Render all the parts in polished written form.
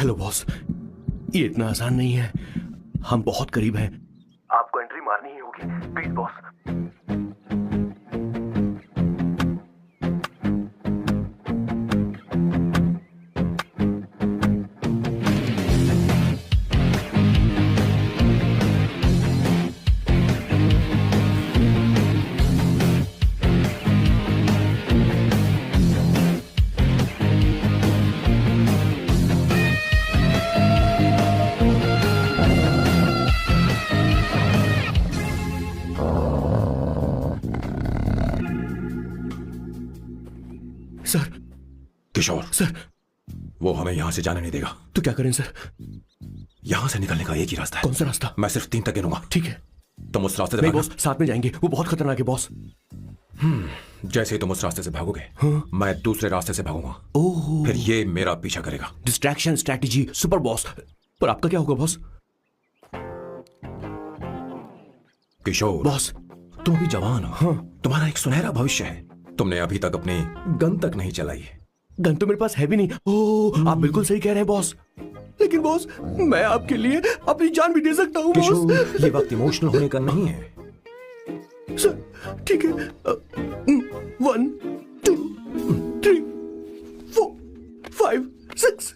Hello boss, ये इतना आसान नहीं है, हम बहुत करीब हैं। आपको एंट्री मारनी ही होगी, please boss. Sir. Kishore, sir. वो हमें यहां से जाने नहीं देगा। तो क्या करें सर? यहां से निकलने का एक ही रास्ता है। कौन सा रास्ता? मैं सिर्फ 3 तक गिनूंगा। ठीक है। तुम उस रास्ते से नहीं भागना। बॉस, साथ में जाएंगे, वो बहुत खतरनाक है बॉस। जैसे ही तुम उस रास्ते से भागोगे, हाँ? मैं दूसरे रास्ते से भागूंगा। ओह, फिर ये मेरा पीछा करेगा। Distraction strategy, super boss. पर आपका क्या होगा बॉस? किशोर बॉस, तुम अभी जवान हो। हाँ। तुम्हारा एक सुनहरा भविष्य है। तुमने अभी तक अपनी गन तक नहीं चलाई है। गन तो मेरे पास है भी नहीं। ओह, आप बिल्कुल सही कह रहे हैं बॉस। लेकिन बॉस, मैं आपके लिए अपनी जान भी दे सकता हूँ बॉस। किशोर, ये वक्त इमोशनल होने का नहीं है। सर, ठीक है। 1 2 3 4 5 6।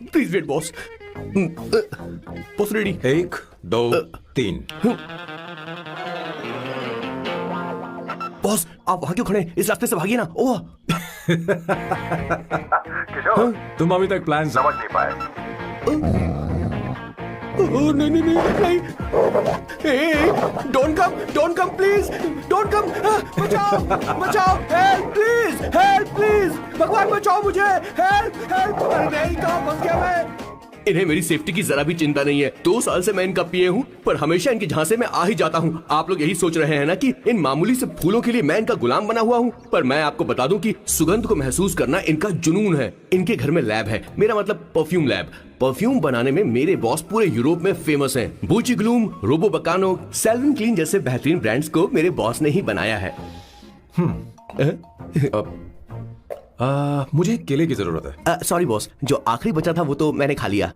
Please wait boss. Boss ready? 1 2 3। Boss, आप वहां क्यों खड़े हैं? इस रास्ते से भागिए ना। ओह किशोर, तुम अभी तक प्लान समझ नहीं पाए। नहीं नहीं नहीं नहीं, don't come please, don't come. बचाओ बचाओ, हेल्प प्लीज, भगवान बचाओ मुझे, हेल्प। नहीं, कहाँ फंस गया मैं? इन्हें मेरी सेफ्टी की जरा भी चिंता नहीं है। 2 साल से मैं इनका पिए हूँ, पर हमेशा इनके झांसे में आ ही जाता हूँ। आप लोग यही सोच रहे हैं ना कि इन मामूली से फूलों के लिए मैं इनका गुलाम बना हुआ हूँ, पर मैं आपको बता दूं कि सुगंध को महसूस करना इनका जुनून है। इनके घर में लैब है, मेरा मतलब परफ्यूम लैब। परफ्यूम बनाने में मेरे बॉस पूरे यूरोप में फेमस हैं। बूची ग्लूम, रोबो बकानो, सेल्विन क्लीन जैसे बेहतरीन ब्रांड्स को मेरे बॉस ने ही बनाया है। मुझे एक केले की जरूरत है। सॉरी बॉस, जो आखिरी बचा था वो तो मैंने खा लिया।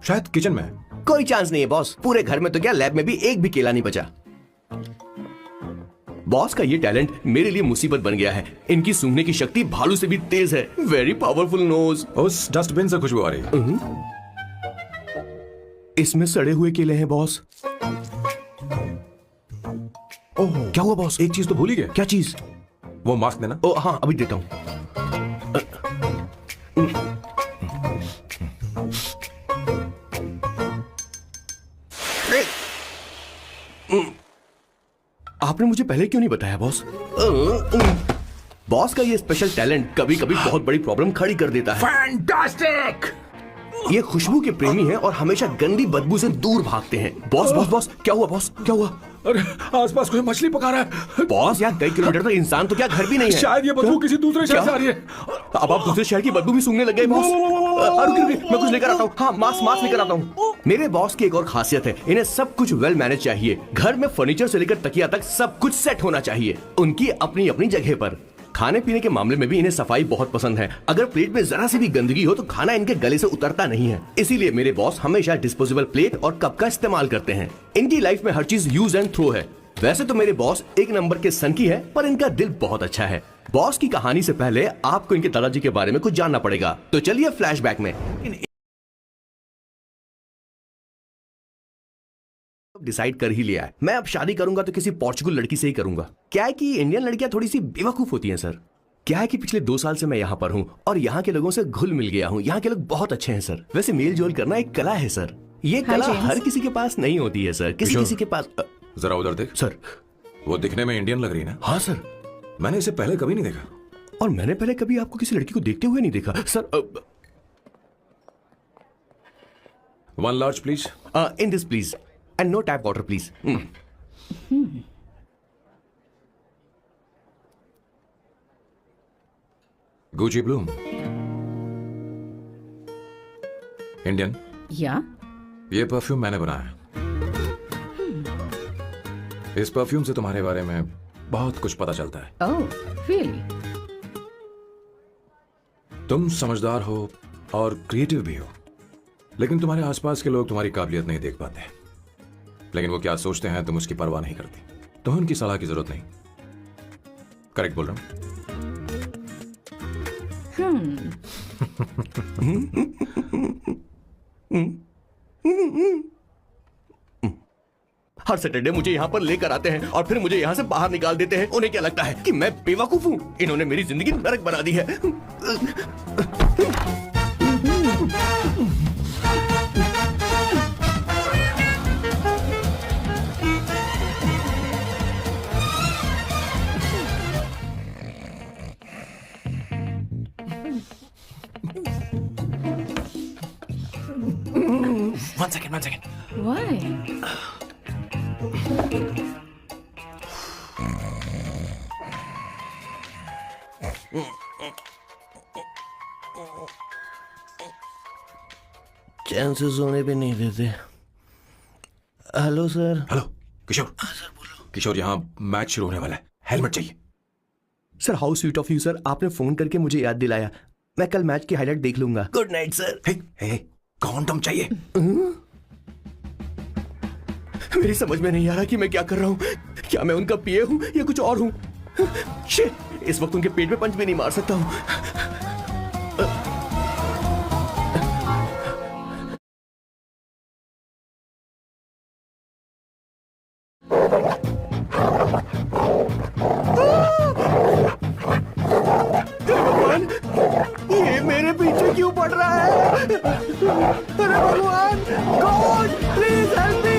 शायद किचन में। कोई चांस नहीं है बॉस, पूरे घर में तो क्या, लैब में भी एक भी केला नहीं बचा। बॉस का ये टैलेंट मेरे लिए मुसीबत बन गया है। इनकी सूंघने की शक्ति भालू से भी तेज है। Very powerful nose. उस डस्टबिन से खुशबू आ रही है। इसमें सड़े हुए केले हैं बॉस। ओह, क्या हुआ बॉस? एक चीज तो भूल ही गए। क्या चीज? वो मास्क देना। ओ हाँ, अभी देता हूँ। आपने मुझे पहले क्यों नहीं बताया बॉस? बॉस का ये स्पेशल टैलेंट कभी कभी बहुत बड़ी प्रॉब्लम खड़ी कर देता है। फैंटास्टिक! ये खुशबू के प्रेमी हैं और हमेशा गंदी बदबू से दूर भागते हैं। बॉस बॉस बॉस, क्या हुआ बॉस? क्या हुआ? अरे, आसपास कोई मछली पका रहा है। बॉस, यहाँ कई किलोमीटर तक इंसान तो क्या घर भी नहीं है। शायद ये बदबू किसी दूसरे शहर से आ रही है। अब आप दूसरे शहर की बदबू भी सूंघने लग गए बॉस। मैं कुछ लेकर आता हूँ। हाँ, मास्क लेकर आता हूँ। मेरे बॉस की एक और खासियत है, इन्हें सब कुछ वेल मैनेज चाहिए। घर में फर्नीचर से लेकर तकिया तक सब कुछ सेट होना चाहिए, उनकी अपनी अपनी जगह पर। खाने पीने के मामले में भी इन्हें सफाई बहुत पसंद है। अगर प्लेट में जरा सी भी गंदगी हो तो खाना इनके गले से उतरता नहीं है। इसीलिए मेरे बॉस हमेशा डिस्पोजेबल प्लेट और कप का इस्तेमाल करते हैं। इनकी लाइफ में हर चीज यूज एंड थ्रो है। वैसे तो मेरे बॉस एक नंबर के सनकी है, पर इनका दिल बहुत अच्छा है। बॉस की कहानी से पहले आपको इनके दादाजी के बारे में कुछ जानना पड़ेगा, तो चलिए फ्लैशबैक में। डिसाइड कर ही लिया है, मैं अब शादी करूंगा तो किसी पोर्चुगल लड़की से ही करूंगा। क्या है कि इंडियन लड़कियां थोड़ी सी बेवकूफ होती हैं सर। क्या है कि पिछले 2 साल से मैं यहाँ पर हूँ और यहाँ के लोगों से घुल मिल गया हूँ। यहाँ के लोग बहुत अच्छे हैं सर। वैसे मेल जोल करना एक कला है सर। ये कला हर किसी के पास नहीं होती है सर। किसी के पास। जरा उधर देख। सर, वो दिखने में इंडियन लग रही है ना? हाँ सर। मैंने इसे पहले कभी नहीं देखा। और मैंने पहले कभी आपको किसी लड़की को देखते हुए नहीं देखा sir. 1 large please. In this please, and no tap water please. Gucci Bloom. Indian. या ये परफ्यूम मैंने बनाया। इस परफ्यूम से तुम्हारे बारे में बहुत कुछ पता चलता है। ओह, रियली? तुम समझदार हो और क्रिएटिव भी हो, लेकिन तुम्हारे आसपास के लोग तुम्हारी काबिलियत नहीं देख पाते। लेकिन वो क्या सोचते हैं तुम उसकी परवाह नहीं करती। तुम्हें उनकी सलाह की जरूरत नहीं। करेक्ट बोल रहा हूं? हर सैटरडे मुझे यहाँ पर लेकर आते हैं और फिर मुझे यहाँ से बाहर निकाल देते हैं। उन्हें क्या लगता है कि मैं बेवकूफ हूँ? इन्होंने मेरी जिंदगी नरक बना दी है। One second. Why? चैन से सोने पे नहीं देते। Hello sir. हेलो किशोर। सर बोलो। किशोर, यहाँ मैच शुरू होने वाला है, हेलमेट चाहिए। Sir how sweet of you sir, आपने फोन करके मुझे याद दिलाया। मैं कल मैच की हाईलाइट देख लूंगा। Good night sir. Hey, condom चाहिए। मेरी समझ में नहीं आ रहा कि मैं क्या कर रहा हूँ। क्या मैं उनका पीए हूँ या कुछ और हूँ? शिट, इस वक्त उनके पेट में पंच भी नहीं मार सकता हूँ। भगवान, ये मेरे पीछे क्यों पड़ रहा है? अरे भगवान, गॉड प्लीज हेल्प मी।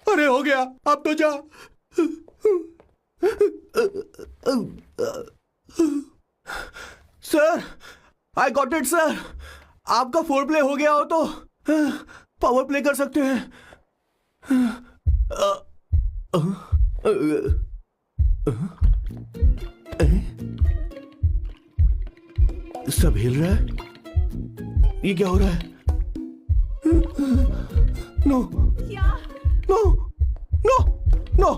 अरे हो गया, अब तो जा। Sir, I got it sir. आपका फोर प्ले हो गया हो तो पावर प्ले कर सकते हैं। सब हिल रहा है। ये क्या हो रहा है? No no no no no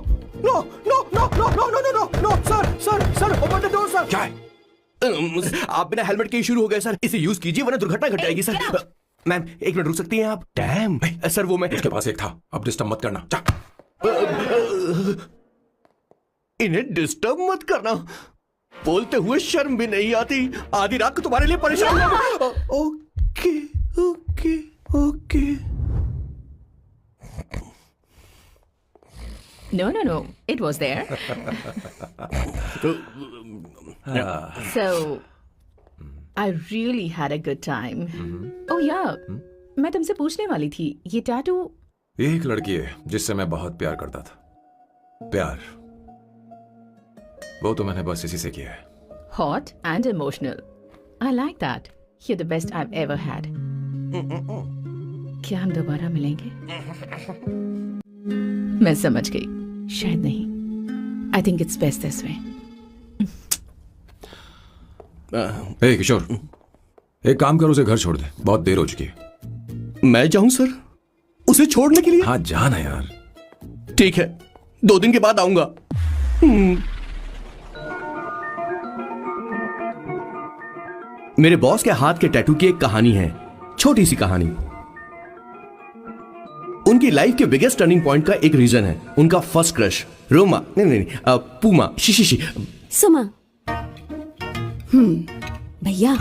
no no no no no no no no sir open the door sir. क्या है? आप बिना हेलमेट के ही शुरू हो गए सर। इसे यूज कीजिए वरना दुर्घटना घट जाएगी सर। मैम एक मिनट रुक सकती हैं आप? डैम सर, वो मैं उसके पास एक था, अब डिस्टर्ब मत करना। जा। इन्हें डिस्टर्ब मत करना। बोलते हुए शर्म भी नहीं आती। आधी रात को तुम्हारे लिए परेशान हूं। Okay okay okay. No. It was there. So, I really had a good time. Oh yeah, मैं तुमसे पूछने वाली थी, ये टैटू। ये एक लड़की है जिससे मैं बहुत प्यार करता था। प्यार, वो तो मैंने बस इसी से किया है। Hot and emotional. I like that. You're the best I've ever had. क्या हम दोबारा मिलेंगे? मैं समझ गई, शायद नहीं। I think it's best this way. हे किशोर, एक काम कर, उसे घर छोड़ दे, बहुत देर हो चुकी है। मैं जाऊं सर उसे छोड़ने के लिए? हाँ जाना यार। ठीक है, 2 दिन के बाद आऊंगा। मेरे बॉस के हाथ के टैटू की एक कहानी है, छोटी सी कहानी। उनकी लाइफ के बिगेस्ट टर्निंग पॉइंट का एक रीजन है उनका फर्स्ट क्रश रोमा, नहीं, पूमा, शी। सुमा। भैया,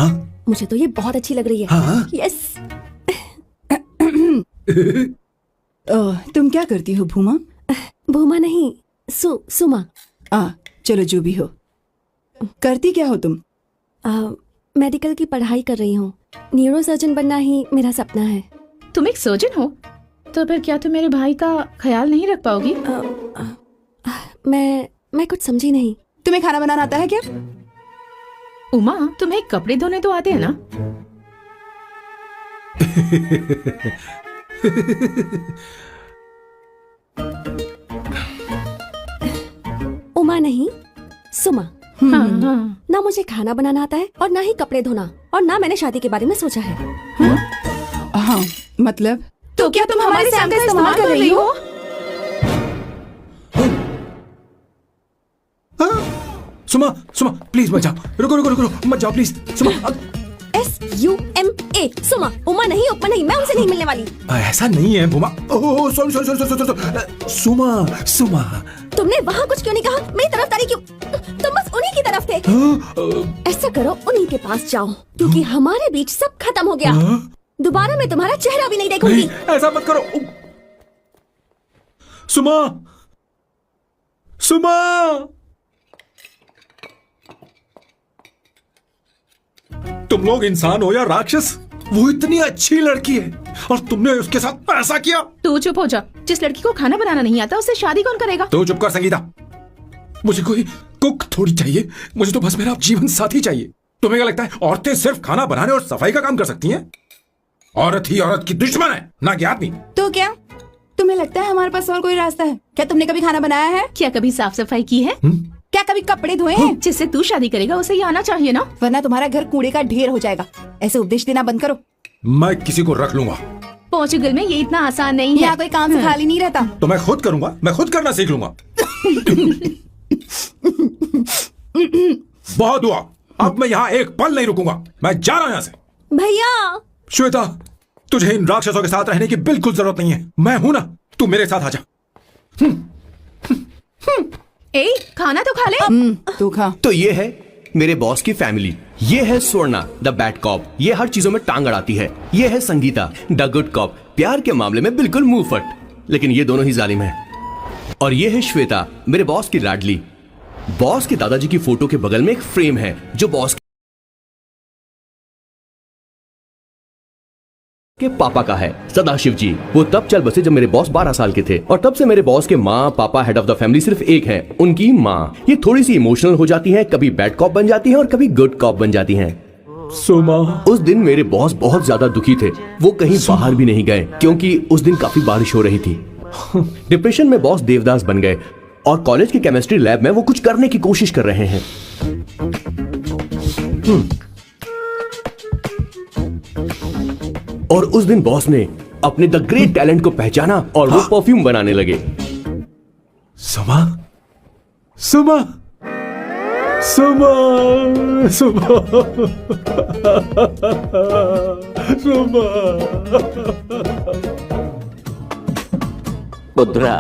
मुझे तो ये बहुत अच्छी लग रही है। यस। तुम क्या करती हो भूमा? भूमा नहीं, सुमा। चलो जो भी हो। करती क्या हो तुम? मेडिकल की पढ़ाई कर रही हूँ। न्यूरो सर्जन बनना ही मेरा सपना है। तुम एक सर्जन हो, तो फिर क्या तुम मेरे भाई का ख्याल नहीं रख पाओगी? मैं कुछ समझी नहीं। तुम्हें खाना बनाना आता है क्या? उमा, तुम्हें कपड़े धोने तो आते हैं ना? उमा नहीं, सुमा। हाँ, हाँ। ना मुझे खाना बनाना आता है और ना ही कपड़े धोना, और ना मैंने शादी के बारे में सोचा है। हाँ, मतलब तो क्या तुम हमारे सैम का इस्तेमाल कर रही हो? सुमा सुमा प्लीज मत जाओ, रुको रुको रुको मत जाओ प्लीज। सुमा SUMA, सुमा। उमा नहीं, उपमा नहीं, मैं उनसे नहीं मिलने वाली। ऐसा नहीं है बुमा। Oh sorry sorry sorry sorry. Suma Suma तुमने वहाँ कुछ क्यों नहीं कहा? मेरी तरफदारी क्यों? तुम बस उन्हीं की तरफ थे। ऐसा करो, उन्हीं के पास जाओ, क्योंकि हमारे बीच सब खत्म हो गया। दोबारा मैं तुम्हारा चेहरा भी नहीं देखूंगी। ऐसा मत करो सुमा। सुमा तुम लोग इंसान हो या राक्षस? वो इतनी अच्छी लड़की है और तुमने उसके साथ ऐसा किया। तू चुप हो जा। जिस लड़की को खाना बनाना नहीं आता उससे शादी कौन करेगा? तो चुप कर संगीता। मुझे कोई कुक थोड़ी चाहिए, मुझे तो बस मेरा जीवन साथी चाहिए। तुम्हें क्या लगता है औरतें सिर्फ खाना बनाने और सफाई का काम कर सकती हैं? औरत ही औरत की दुश्मन है, ना कि आदमी। तो क्या तुम्हें लगता है हमारे पास और कोई रास्ता है? क्या तुमने कभी खाना बनाया है? क्या कभी साफ सफाई की है? क्या कभी कपड़े धोए हैं? जिससे तू शादी करेगा उसे ये आना चाहिए ना। वरना तुम्हारा घर कूड़े का ढेर हो जाएगा। ऐसे उपदेश देना बंद करो। मैं किसी को रख लूंगा। पोर्चुगल में ये इतना आसान नहीं है। यहाँ कोई काम से खाली नहीं रहता। तो मैं खुद करूंगा, मैं खुद करना सीख लूंगा। बहुत हुआ, अब मैं यहाँ एक पल नहीं रुकूंगा। मैं जा रहा हूं यहाँ से। भैया श्वेता, तुझे इन राक्षसों के साथ रहने की बिल्कुल जरूरत नहीं है। मैं हूं ना, तू मेरे साथ आ जा। ए, खाना तो खा ले। तू खा। तो ये है मेरे बॉस की फैमिली। ये है स्वर्णा द बैड कॉप, ये हर चीजों में टांग अड़ाती है। ये है संगीता द गुड कॉप, प्यार के मामले में बिल्कुल मुंह फट, लेकिन ये दोनों ही जालिम हैं। और ये है श्वेता, मेरे बॉस की लाडली। बॉस के दादाजी की फोटो के बगल में एक फ्रेम है जो बॉस के पापा का है, सदाशिव जी। वो तब चल बसे जब मेरे बॉस 12 साल के थे, और तब से मेरे बॉस के माँ पापा हेड ऑफ द फैमिली सिर्फ एक है, उनकी माँ। ये थोड़ी सी इमोशनल हो जाती हैं, कभी बैड कॉप बन जाती हैं और कभी गुड कॉप बन जाती हैं। सुमा, उस दिन मेरे बॉस बहुत ज्यादा दुखी थे। वो कहीं बाहर भी नहीं गए क्योंकि उस दिन काफी बारिश हो रही थी। डिप्रेशन में बॉस देवदास बन गए और कॉलेज के केमिस्ट्री लैब में वो कुछ करने की कोशिश कर रहे हैं। और उस दिन बॉस ने अपने द ग्रेट टैलेंट को पहचाना और वो परफ्यूम बनाने लगे। सुमा, सुमा, सुमा, सुमा, सुमा। पुत्रा,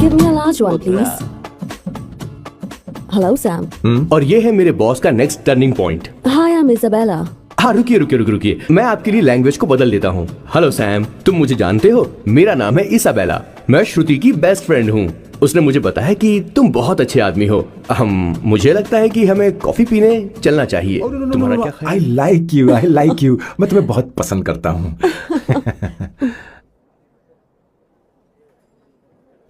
Give me a large one, please. Hello, Sam. और ये है मेरे बॉस का next turning point. Hi, I'm Isabella. हाँ, रुकिए रुकिए रुकिए रुकिए, मैं आपके लिए लैंग्वेज को बदल देता हूँ। हेलो सैम, तुम मुझे जानते हो? मेरा नाम है इसाबेला। मैं श्रुति की बेस्ट फ्रेंड हूँ। उसने मुझे बताया कि तुम बहुत अच्छे आदमी हो। मुझे लगता है कि हमें कॉफी पीने चलना चाहिए। तुम्हारा क्या ख्याल? I like you, I like you. मैं तुम्हें बहुत पसंद करता हूँ।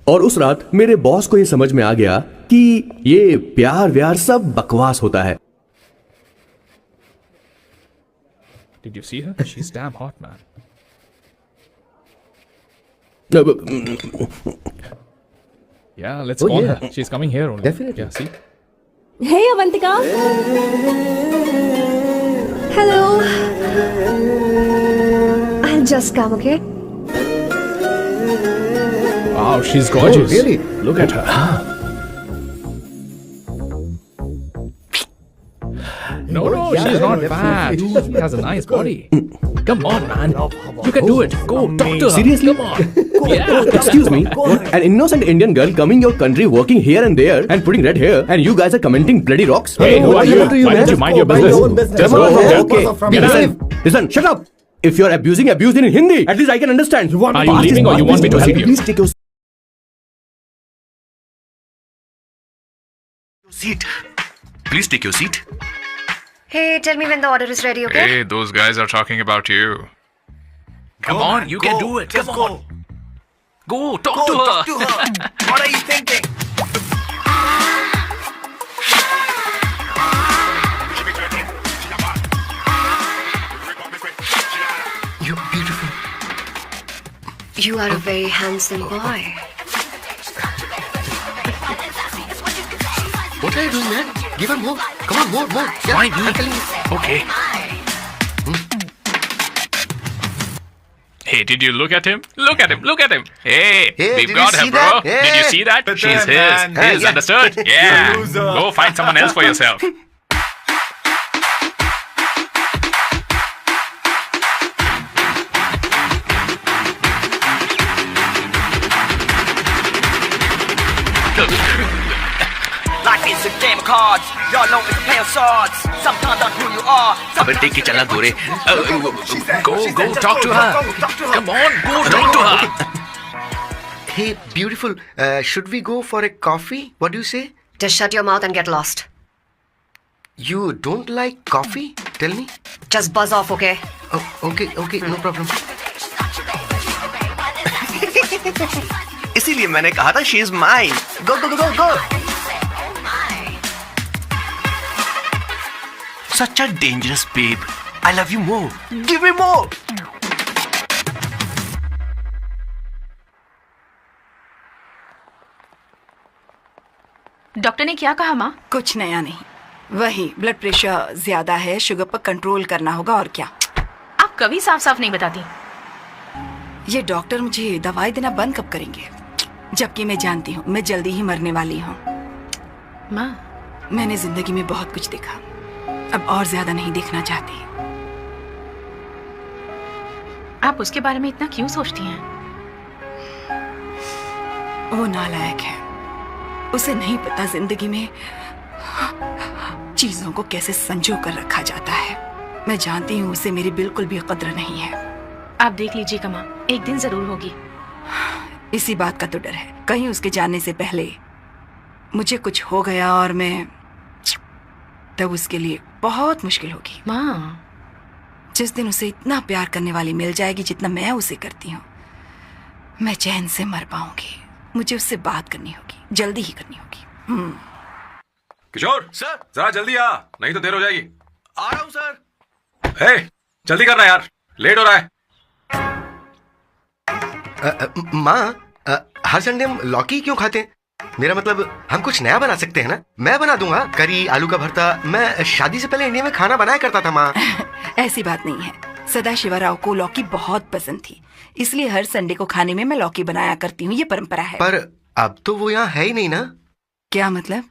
और उस रात मेरे बॉस को ये समझ में आ गया कि ये प्यार व्यार सब बकवास होता है। Did you see her? She's damn hot, man. Yeah, let's call her. She's coming here only. Definitely. Yeah, see? Hey, Avantika. Hello. I'll just come, okay? Wow, she's gorgeous. Oh, really? Look at her. No, she's not bad. She has a nice body. Come on, man. You can do it. Go, talk to her. Seriously? Come on. Yeah. Excuse me, an innocent Indian girl coming your country, working here and there, and putting red hair, and you guys are commenting bloody rocks? Hey, who are you? Why don't you mind your business? Come on, okay. Get out. Listen, shut up. If you're abuse it in Hindi. At least I can understand. Are you leaving or you want me to help you? Please take your seat. Please take your seat. Hey, tell me when the order is ready, okay? Hey, those guys are talking about you. Come on, you can do it. Come on. Go, talk to her. What are you thinking? You're beautiful. You are a very handsome boy. are you doing, man? Give her more. Come on, more. Yeah, Fine. I'm telling you. Okay. Hey, did you look at him? Look at him. Hey, Hey, we've did got you her, see bro. that? Did you Hey. see that? But She's then, his. man. His, Yeah. understood? Yeah. Loser. Go find someone else for yourself. Life is a game of cards. Y'all know it's a pair of swords. Sometimes on who you are. अबे देख के चलना गोरे. Go talk to her. Come on, go talk to her. Hey, beautiful. Should we go for a coffee? What do you say? Just shut your mouth and get lost. You don't like coffee? Tell me. Just buzz off, okay? Oh, okay, no problem. इसीलिए मैंने कहा था she is mine. Go. Such a dangerous babe. I love you more. Give me more. Doctor ने क्या कहा माँ? कुछ नया नहीं, वही ब्लड प्रेशर ज्यादा है, शुगर पर कंट्रोल करना होगा और क्या। आप कभी साफ साफ नहीं बताती। ये डॉक्टर मुझे दवाई देना बंद कब करेंगे, जबकि मैं जानती हूँ मैं जल्दी ही मरने वाली हूँ। माँ, मैंने जिंदगी में बहुत कुछ देखा, अब और ज्यादा नहीं देखना चाहती। आप उसके बारे में इतना क्यों सोचती हैं? वो नालायक है, उसे नहीं पता जिंदगी में चीजों को कैसे संजो कर रखा जाता है। मैं जानती हूँ उसे मेरी बिल्कुल भी कद्र नहीं है। आप देख लीजिएगा माँ, एक दिन जरूर होगी। इसी बात का तो डर है, कहीं उसके जाने से पहले मुझे कुछ हो गया और मैं, तब उसके लिए बहुत मुश्किल होगी। माँ, जिस दिन उसे इतना प्यार करने वाली मिल जाएगी जितना मैं उसे करती हूँ, मैं चैन से मर पाऊंगी। मुझे उससे बात करनी होगी, जल्दी ही करनी होगी। किशोर सर. जरा जल्दी आ, नहीं तो देर हो जाएगी. आ रहा हूँ सर. हे, जल्दी करना यार, लेट हो रहा है. माँ, हर संडे हम लौकी क्यों खाते हैं? मेरा मतलब हम कुछ नया बना सकते हैं ना? मैं बना दूंगा करी, आलू का भरता। मैं शादी से पहले इंडिया में खाना बनाया करता था माँ. ऐसी बात नहीं है, सदाशिवराव को लौकी बहुत पसंद थी, इसलिए हर संडे को खाने में मैं लौकी बनाया करती हूँ। ये परंपरा है। पर अब तो वो यहाँ है ही नहीं ना. क्या मतलब?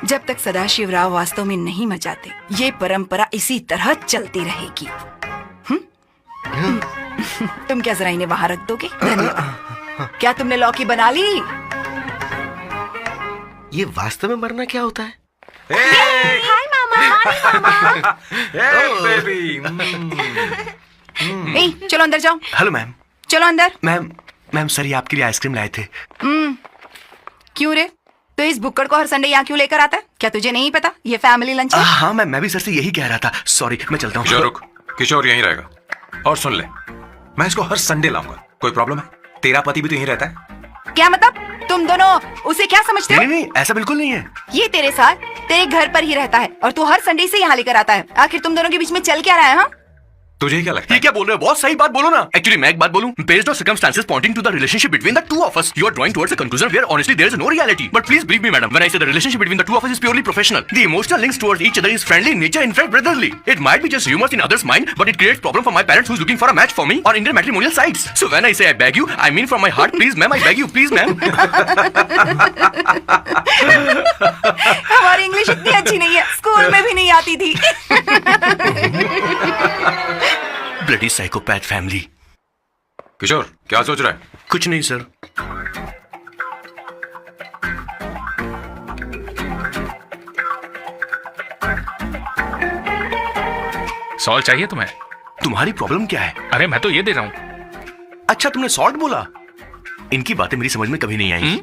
जब तक सदाशिवराव वास्तव में नहीं मर जाते, ये परंपरा इसी तरह चलती रहेगी। तुम क्या जरा इन्हें वहां रख दोगे? धन्यवाद। क्या तुमने लौकी बना ली? ये वास्तव में मरना क्या होता है? हाय मामा। बेबी. ए, चलो अंदर जाओ। Hello ma'am. चलो अंदर। मैम सर ये आपके लिए आइसक्रीम लाए थे. क्यों रे? तो इस बुक्कड़ को हर संडे यहाँ क्यों लेकर आता है? क्या तुझे नहीं पता ये फैमिली लंच है? हाँ मैम, मैं भी सर से यही कह रहा था. सॉरी, मैं चलता हूँ. किशोर रुक, किशोर यहीं रहेगा. और सुन ले, मैं इसको हर संडे लाऊंगा. कोई प्रॉब्लम है? तेरा पति भी तो यहीं रहता है. क्या मतलब? तुम दोनों उसे क्या समझते हो? नहीं, ऐसा बिल्कुल नहीं है. ये तेरे साथ तेरे घर पर ही रहता है और तू हर संडे से यहाँ लेकर आता है। आखिर तुम दोनों के बीच में चल क्या रहा है? हाँ, तुझे क्या लगता ये है? क्या बोल रहे हो? बहुत सही बात बोलो ना. एक्चुअली मैं एक बात बोलूं, based on circumstances pointing to the relationship between the two of us, you are drawing towards a conclusion where honestly there is no reality. But please believe me, madam, when I say the relationship between the two of us is purely professional. The emotional links towards each other is friendly in nature, in fact brotherly. It might be just rumors in others' mind, but it creates problem for my parents who's looking for a match for me on Indian matrimonial sites. So when I say I beg you, I mean from my heart, please ma'am, I beg you, please ma'am. हमारी English इतनी अच्छी नहीं है, school में भी नहीं आती थी। Bloody psychopath family. किशोर क्या सोच रहा है? कुछ नहीं सर. सॉल्व चाहिए तुम्हें? तुम्हारी प्रॉब्लम क्या है? अरे मैं तो ये दे रहा हूँ। अच्छा तुमने सॉल्ट बोला. इनकी बातें मेरी समझ में कभी नहीं आई.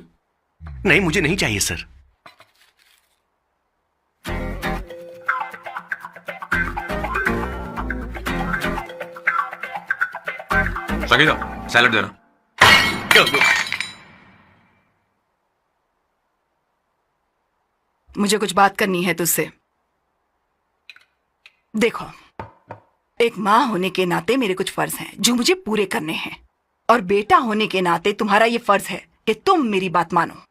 नहीं, मुझे नहीं चाहिए सर. संगीता सैलड देना. मुझे कुछ बात करनी है तुझसे। देखो, एक माँ होने के नाते मेरे कुछ फर्ज हैं जो मुझे पूरे करने हैं, और बेटा होने के नाते तुम्हारा ये फर्ज है कि तुम मेरी बात मानो।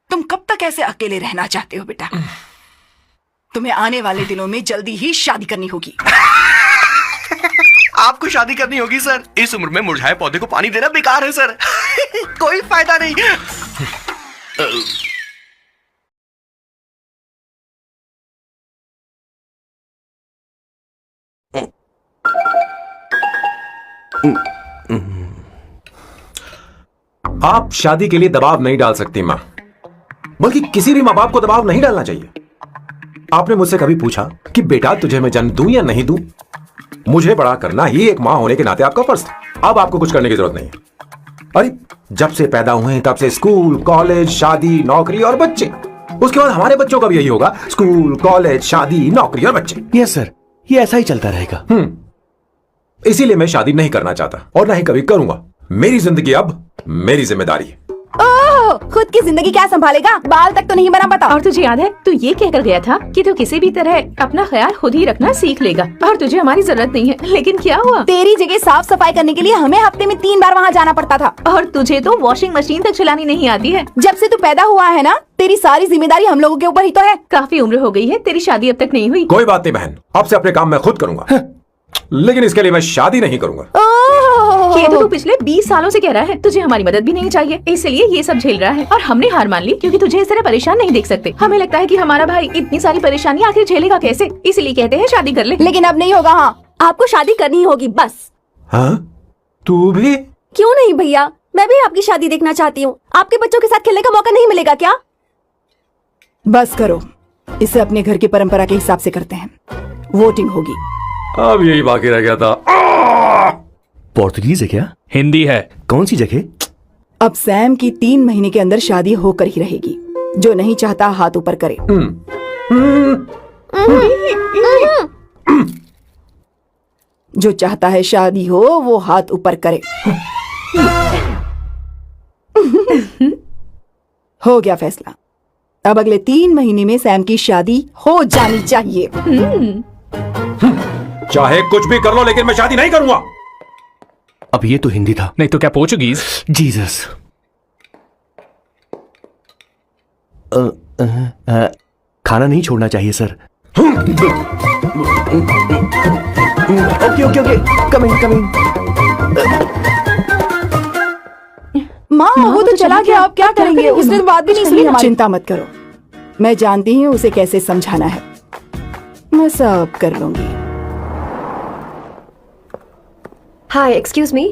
तुम कब तक ऐसे अकेले रहना चाहते हो बेटा? तुम्हें आने वाले दिनों में जल्दी ही शादी करनी होगी। आपको शादी करनी होगी सर। इस उम्र में मुरझाए पौधे को पानी देना बेकार है सर। कोई फायदा नहीं। आप शादी के लिए दबाव नहीं डाल सकती मां, बल्कि किसी भी मां बाप को दबाव नहीं डालना चाहिए। आपने मुझसे कभी पूछा कि बेटा तुझे मैं जन्म दूं या नहीं दूं? मुझे बड़ा करना ही एक मां होने के नाते आपका फर्ज था। अब आपको कुछ करने की जरूरत नहीं है। अरे जब से पैदा हुए हैं तब से स्कूल, कॉलेज, शादी, नौकरी और बच्चे। उसके बाद हमारे बच्चों का भी यही होगा, स्कूल, कॉलेज, शादी, नौकरी और बच्चे। यस सर, ये ऐसा ही चलता रहेगा। इसीलिए मैं शादी नहीं करना चाहता और ना ही कभी करूंगा। मेरी जिंदगी अब मेरी जिम्मेदारी है। ओह, खुद की जिंदगी क्या संभालेगा? बाल तक तो नहीं बना पता। और तुझे याद है तू ये कहकर गया था कि तू किसी भी तरह अपना ख्याल खुद ही रखना सीख लेगा और तुझे हमारी जरूरत नहीं है, लेकिन क्या हुआ? तेरी जगह साफ सफाई करने के लिए हमें हफ्ते में 3 बार वहाँ जाना पड़ता था। और तुझे तो वॉशिंग मशीन तक चलानी नहीं आती है। जब से तू पैदा हुआ है ना, तेरी सारी जिम्मेदारी हम लोगों के ऊपर ही तो है। काफी उम्र हो गई है, तेरी शादी अब तक नहीं हुई। कोई बात नहीं बहन, अब से अपने काम मैं खुद करूंगा, लेकिन इसके लिए मैं शादी नहीं करूंगा। ये तो तू पिछले 20 सालों से कह रहा है। तुझे हमारी मदद भी नहीं चाहिए, इसलिए ये सब झेल रहा है और हमने हार मान ली क्योंकि तुझे इस तरह परेशान नहीं देख सकते। हमें लगता है कि हमारा भाई इतनी सारी परेशानी आखिर झेलेगा कैसे, इसलिए कहते हैं शादी कर ले। लेकिन अब नहीं होगा। हाँ, आपको शादी करनी होगी बस। हाँ? तू भी? क्यों नहीं भैया, मैं भी आपकी शादी देखना चाहती हूँ। आपके बच्चों के साथ खेलने का मौका नहीं मिलेगा क्या? बस करो, इसे अपने घर की परंपरा के हिसाब से करते हैं। वोटिंग होगी। अब यही बाकी रह गया था। पोर्तुगीज है क्या? हिंदी है। कौन सी जगह? अब सैम की 3 महीने के अंदर शादी होकर ही रहेगी। जो नहीं चाहता हाथ ऊपर करे। जो चाहता है शादी हो वो हाथ ऊपर करे। हो गया फैसला। अब अगले 3 महीने में सैम की शादी हो जानी चाहिए। चाहे कुछ भी कर लो, लेकिन मैं शादी नहीं करूंगा। अब ये तो हिंदी था। नहीं तो क्या पोर्चुगीज? जीसस। खाना नहीं छोड़ना चाहिए sir. Okay okay okay, coming coming. माँ वो तो चला गया, आप क्या करेंगे? उसने तो बात भी नहीं सुनी हमारी। चिंता मत करो, मैं जानती हूँ उसे कैसे समझाना है। मैं सब कर लूंगी। Hi, excuse me.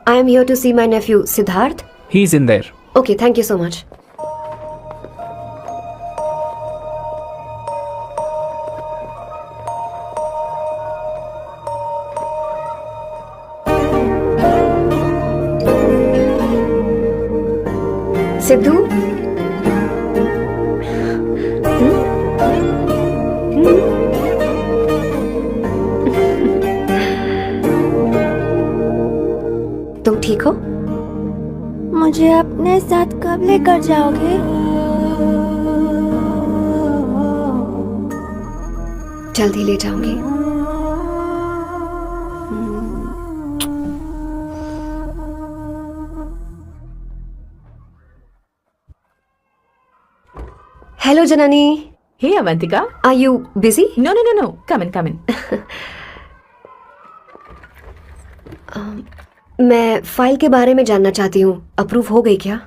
I am here to see my nephew Siddharth. He's in there. Okay, thank you so much. Sidhu, तुम ठीक हो? मुझे अपने साथ कब लेकर जाओगे? जल्दी ले जाऊंगी। Hello Janani. Hey Avantika, are you busy? No no no no, come in come in. मैं फाइल के बारे में जानना चाहती हूँ, अप्रूव हो गई क्या?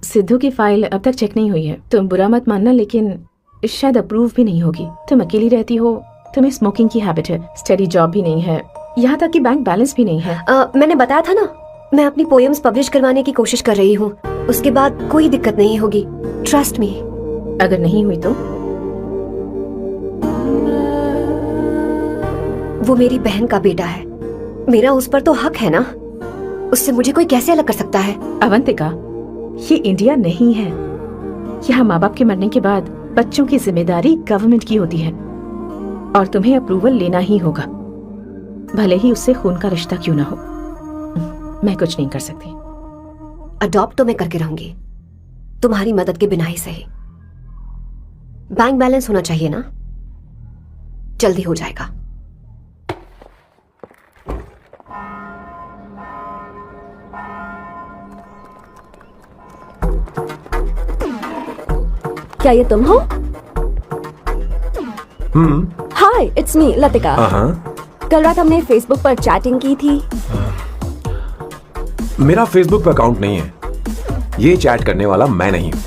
सिद्धू की फाइल अब तक चेक नहीं हुई है। तुम बुरा मत मानना, लेकिन शायद अप्रूव भी नहीं होगी। तुम अकेली रहती हो, तुम्हें स्मोकिंग की हैबिट है, स्टडी जॉब भी नहीं है, यहाँ तक कि बैंक बैलेंस भी नहीं है। मैंने बताया था ना, मैं अपनी पोएम्स पब्लिश करवाने की कोशिश कर रही हूँ। उसके बाद कोई दिक्कत नहीं होगी, ट्रस्ट मी। अगर नहीं हुई तो? वो मेरी बहन का बेटा है, मेरा उस पर तो हक है ना। उससे मुझे कोई कैसे अलग कर सकता है? अवंतिका, ये इंडिया नहीं है। यहाँ माँ बाप के मरने के बाद बच्चों की जिम्मेदारी गवर्नमेंट की होती है और तुम्हें अप्रूवल लेना ही होगा, भले ही उससे खून का रिश्ता क्यों ना हो। मैं कुछ नहीं कर सकती। अडॉप्ट तो मैं करके रहूंगी, तुम्हारी मदद के बिना ही सही। बैंक बैलेंस होना चाहिए ना, जल्दी हो जाएगा। क्या ये तुम हो? हाय, इट्स मी लतिका। कल रात हमने फेसबुक पर चैटिंग की थी। मेरा फेसबुक पे अकाउंट नहीं है। ये चैट करने वाला मैं नहीं हूँ।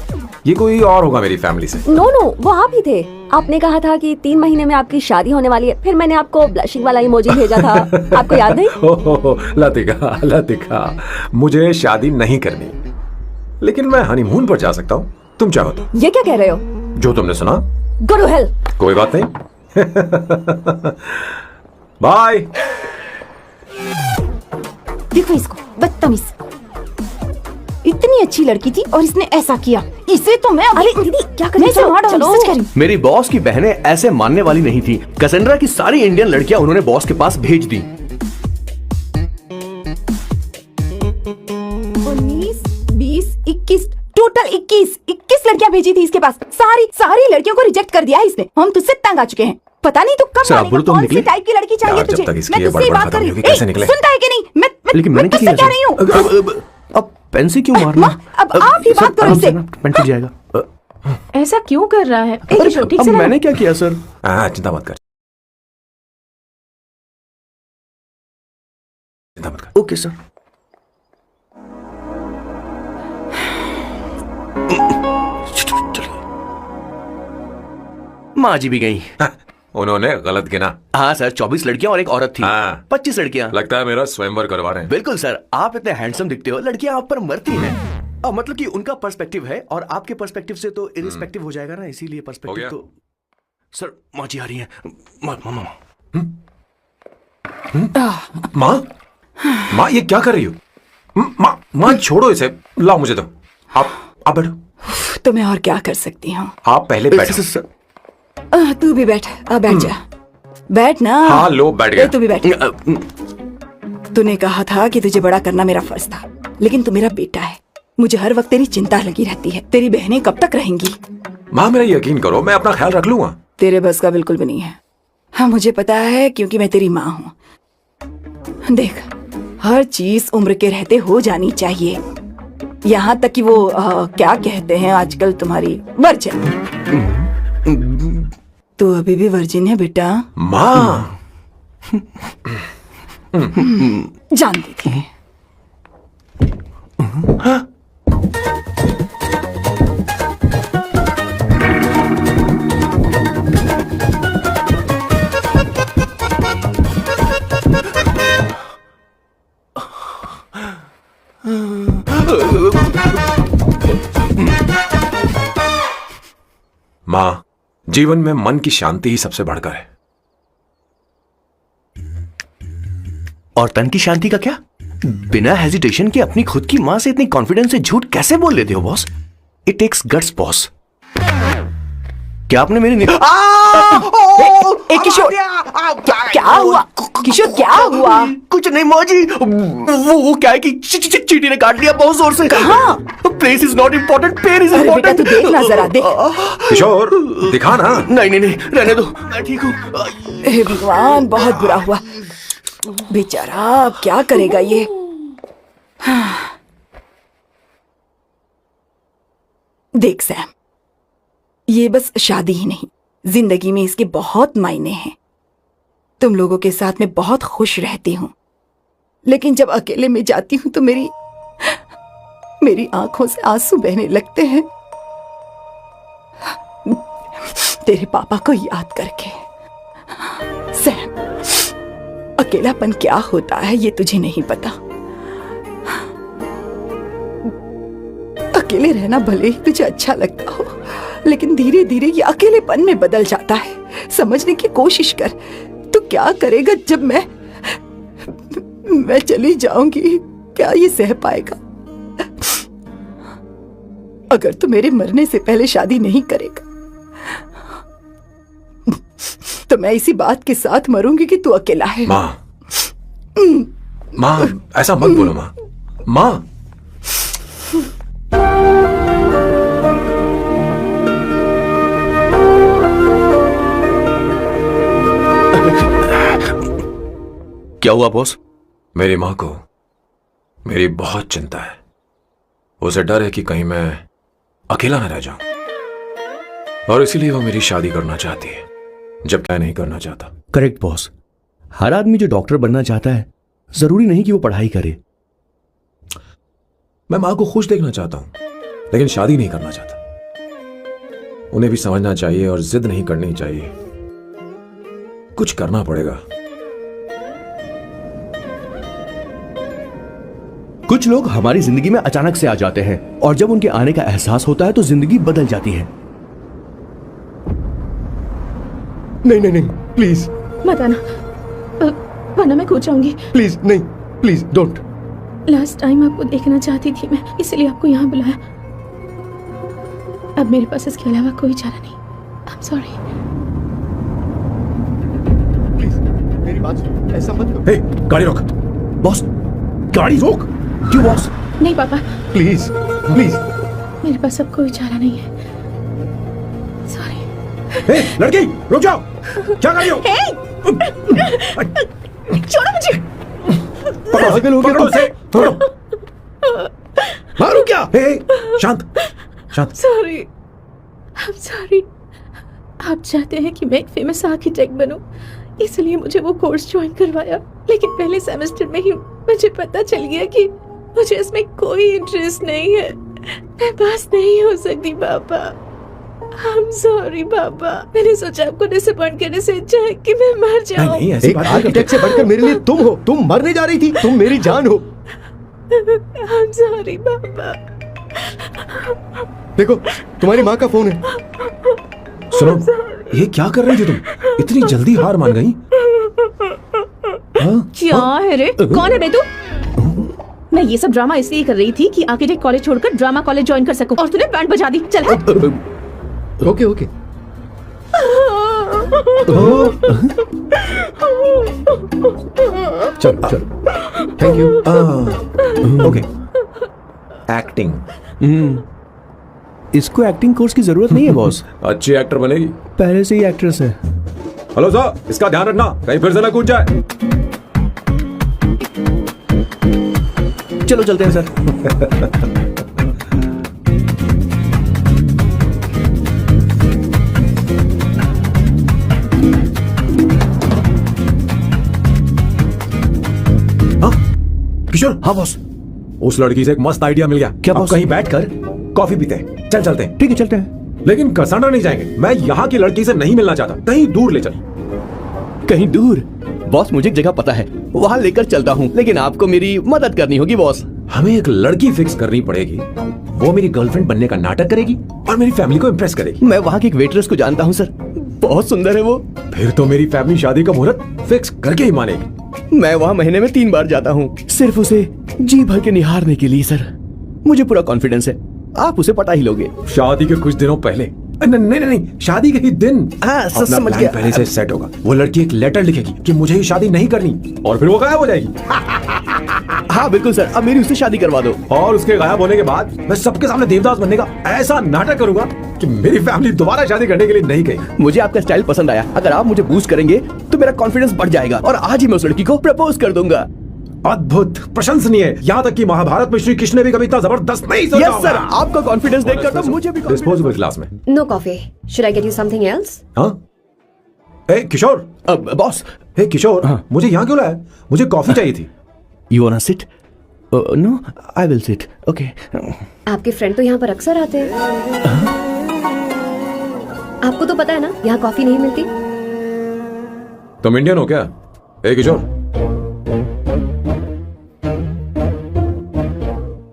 ये कोई और होगा मेरी फैमिली से। नो नो, वो आप ही थे। आपने कहा था कि 3 महीने में आपकी शादी होने वाली है। फिर मैंने आपको ब्लशिंग वाला इमोजी भेजा था। आपको याद नहीं? हो, लतिका, मुझे शादी नहीं करनी, लेकिन मैं हनीमून पर जा सकता हूँ। तुम चाहो तो। ये क्या कह रहे हो? जो तुमने सुना। Go to hell. कोई बात नहीं। बाय। देखो इसको, बदतमीज। इतनी अच्छी लड़की थी और इसने ऐसा किया। इसे तो मैं अरे दीदी क्या कर रही हो? मेरी बॉस की बहनें ऐसे मानने वाली नहीं थी। कैसेंड्रा की सारी इंडियन लड़कियां उन्होंने बॉस के पास भेज दी। 19, 20, 21, टोटल 21 लड़कियां भेजी थी इसके पास। सारी लड़कियों को रिजेक्ट कर दिया है इसने। हम तुझसे तंग आ चुके हैं। पता नहीं तो कब मानेगा, कौन सी टाइप की लड़की चाहिए यार, तुझे? जब तक इसकी मैं ये तुझसे ही बड़बड़ बात कर रही खत्म हूँ। नहीं होगी, कैसे निकले? सुनता है कि नहीं? लेकिन मैं मैंने तुझसे क्या कह रही हूँ। अब पेन से क्यों मारना? अब आप ही बात करो इससे। पेन टूट जाएगा। ऐसा क्यों कर रहा है? अरे, ठीक अब से मैंने क्या किया सर? चिंता मत कर। Okay sir. माँ जी भी गई। उन्होंने गलत गिना। हाँ सर, 24 लड़कियां और एक औरत थी। हाँ। 25 लड़कियां। लगता है मेरा स्वयंवर करवा रहे हैं। बिल्कुल सर, आप इतने हैंडसम दिखते हो, लड़कियां आप पर मरती हैं। मतलब कि उनका पर्सपेक्टिव है और आपके पर्सपेक्टिव से तो इरिस्पेक्टिव हो जाएगा ना, इसीलिए हो पर्सपेक्टिव गया? तो। सर माँ जी आ रही हैं। माँ ये क्या कर रही हो? माँ छोड़ो इसे, लाओ मुझे दो। आप बैठो। तो मैं और क्या कर सकती हूँ? आप पहले बैठो। तू भी बैठ। अब बैठ जा। बैठ ना। हाँ लो, बैठ गया। तू भी बैठ। तूने कहा था कि तुझे बड़ा करना मेरा फर्ज था, लेकिन तू मेरा बेटा है। मुझे हर वक्त तेरी चिंता लगी रहती है। तेरी बहनें कब तक रहेंगी? माँ मेरा यकीन करो, मैं अपना ख्याल रख लूंगा। तेरे बस का बिल्कुल भी नहीं है। हाँ मुझे पता है, क्योंकि मैं तेरी माँ हूँ। देख, हर चीज उम्र के रहते हो जानी चाहिए, यहाँ तक कि वो क्या कहते हैं आजकल तुम्हारी वर्जिन। तू अभी भी वर्जिन है बेटा? माँ जानती थी। माँ, जीवन में मन की शांति ही सबसे बढ़कर है। और तन की शांति का क्या? बिना हेजिटेशन के अपनी खुद की मां से इतनी कॉन्फिडेंस से झूठ कैसे बोल लेते हो boss? It takes guts boss. क्या आपने मेरी किशोर, क्या हुआ? किशोर क्या हुआ? कुछ नहीं मौजी, वो क्या है कि चींटी ने काट लिया बहुत जोर से। कहाँ? Place is not important, pain is बेटा इम्पोर्टेंट। तू देखना जरा, देख। किशोर दिखा ना। नहीं रहने दो, मैं ठीक हूँ। हे भगवान, बहुत बुरा हुआ बेचारा। अब क्या करेगा ये? देख सैम, ये बस शादी ही नहीं, जिंदगी में इसके बहुत मायने हैं। तुम लोगों के साथ मैं बहुत खुश रहती हूँ, लेकिन जब अकेले में जाती हूँ तो मेरी आंखों से आंसू बहने लगते हैं, तेरे पापा को याद करके। सैम, अकेलापन क्या होता है ये तुझे नहीं पता। अकेले रहना भले ही तुझे अच्छा लगता हो, लेकिन धीरे धीरे ये अकेलेपन में बदल जाता है। समझने की कोशिश कर। तू क्या करेगा जब मैं चली जाऊंगी? क्या ये सह पाएगा? अगर तू मेरे मरने से पहले शादी नहीं करेगा तो मैं इसी बात के साथ मरूंगी कि तू अकेला है। माँ ऐसा मत बोलो माँ। माँ क्या हुआ बॉस? मेरी माँ को मेरी बहुत चिंता है। उसे डर है कि कहीं मैं अकेला न रह जाऊं। और इसीलिए वो मेरी शादी करना चाहती है, जब मैं नहीं करना चाहता। Correct boss. हर आदमी जो डॉक्टर बनना चाहता है जरूरी नहीं कि वो पढ़ाई करे। मैं मां को खुश देखना चाहता हूं, लेकिन शादी नहीं करना चाहता। उन्हें भी समझना चाहिए और जिद नहीं करनी चाहिए। कुछ करना पड़ेगा। कुछ लोग हमारी जिंदगी में अचानक से आ जाते हैं और जब उनके आने का एहसास होता है तो जिंदगी बदल जाती है। नहीं नहीं नहीं, प्लीज मत आना, वरना मैं खो जाऊंगी। प्लीज नहीं, प्लीज डोंट। लास्ट टाइम आपको देखना चाहती थी मैं, इसलिए आपको यहाँ बुलाया। अब मेरे पास इसके अलावा कोई चारा नहीं। I am sorry. प्लीज मेरी बात सुनो, ऐसा मत करो। हे, गाड़ी रोक। बॉस गाड़ी रोक। क्यों बॉस? नहीं पापा, प्लीज प्लीज। मेरे पास अब कोई चारा नहीं है। सॉरी। हे, लड़की रुक जाओ। क्या कर रही हो? छोड़ो मुझे। पागल हो गया? पकड़ो उसे, पकड़ो। मारू क्या? हे, शांत शांत। Sorry, I am sorry. आप चाहते हैं कि मैं एक फेमस आर्किटेक्ट बनूं, इसलिए मुझे वो कोर्स ज्वाइन करवाया। लेकिन पहले सेमेस्टर में ही मुझे पता चल गया कि मुझे इसमें कोई इंटरेस्ट नहीं है। मैं पास नहीं हो सकती पापा। आई एम सॉरी पापा। मैंने सोचा आपको डिसअपॉइंट करने से अच्छा है कि मैं मर जाऊं। नहीं, ऐसी एक बात आर्किटेक्ट से बढ़कर मेरे लिए तुम हो। तुम मरने जा रही थी, तुम मेरी जान हो। आई एम सॉरी पापा। देखो तुम्हारी माँ का फोन है। सुनो, ये क्या कर रही थी तुम? इतनी जल्दी हार मान गई? क्या है रे? कौन है बे तू? मैं ये सब ड्रामा इसलिए कर रही थी कि आर्किटेक्ट कॉलेज छोड़कर ड्रामा कॉलेज ज्वाइन कर सकूं, और तूने बैंड बजा दी। चल हट। Okay okay. चल चल, थैंक यू। ओके। एक्टिंग। इसको एक्टिंग कोर्स की जरूरत नहीं है बॉस। अच्छी एक्टर बनेगी। पहले से ही एक्ट्रेस है। हेलो सर, इसका ध्यान रखना कहीं फिर से ना कूद जाए। चलो चलते हैं सर। किशोर। हाँ बॉस। उस लड़की से एक मस्त आइडिया मिल गया। क्या अब बॉस? कहीं बैठकर कॉफी पीते हैं। चल चलते हैं। ठीक है चलते हैं। लेकिन कसांड्रा नहीं जाएंगे। मैं यहाँ की लड़की से नहीं मिलना चाहता। कहीं दूर ले चल। कहीं दूर? बॉस मुझे एक जगह पता है, वहाँ लेकर चलता हूँ, लेकिन आपको मेरी मदद करनी होगी बॉस। हमें एक लड़की फिक्स करनी पड़ेगी। वो मेरी गर्लफ्रेंड बनने का नाटक करेगी और मेरी फैमिली को इम्प्रेस करेगी। मैं वहाँ की एक वेट्रेस को जानता हूँ सर, बहुत सुंदर है वो। फिर तो मेरी फैमिली शादी का मुहूर्त फिक्स करके ही मानेगी। मैं वहाँ महीने में 3 बार जाता हूँ, सिर्फ उसे जी भर के निहारने के लिए सर। मुझे पूरा कॉन्फिडेंस है आप उसे पटा ही लोगे। शादी के कुछ दिनों पहले। नहीं, शादी के ही दिन। हाँ, अपना समझ प्लान गया। पहले से सेट होगा। वो लड़की एक लेटर लिखेगी कि मुझे ही शादी नहीं करनी, और फिर वो गायब हो जाएगी। हाँ बिल्कुल सर, अब मेरी उससे शादी करवा दो। और उसके गायब होने के बाद मैं सबके सामने देवदास बनने का ऐसा नाटक करूंगा कि मेरी फैमिली दोबारा शादी करने के लिए नहीं गई। मुझे आपका स्टाइल पसंद आया। अगर आप मुझे बूस्ट करेंगे तो मेरा कॉन्फिडेंस बढ़ जाएगा और आज ही मैं उस लड़की को प्रपोज कर दूंगा। अद्भुत, प्रशंसनीय। यहाँ तक कि महाभारत में श्री कृष्ण ने भी कभी इतना जबरदस्त नहीं सोचा यस सर, आपका कॉन्फिडेंस देखकर तो मुझे भी डिस्पोजेबल ग्लास में। No coffee. Should I get you something else? हाँ? ए किशोर। बॉस। हे किशोर, हाँ? मुझे यहाँ क्यों लाया? मुझे कॉफी चाहिए थी। You want to sit? No, I will sit. Okay. आपके फ्रेंड तो यहाँ पर अक्सर आते हैं। आपको तो पता है ना यहाँ कॉफी नहीं मिलती। तुम इंडियन हो क्या? ए किशोर,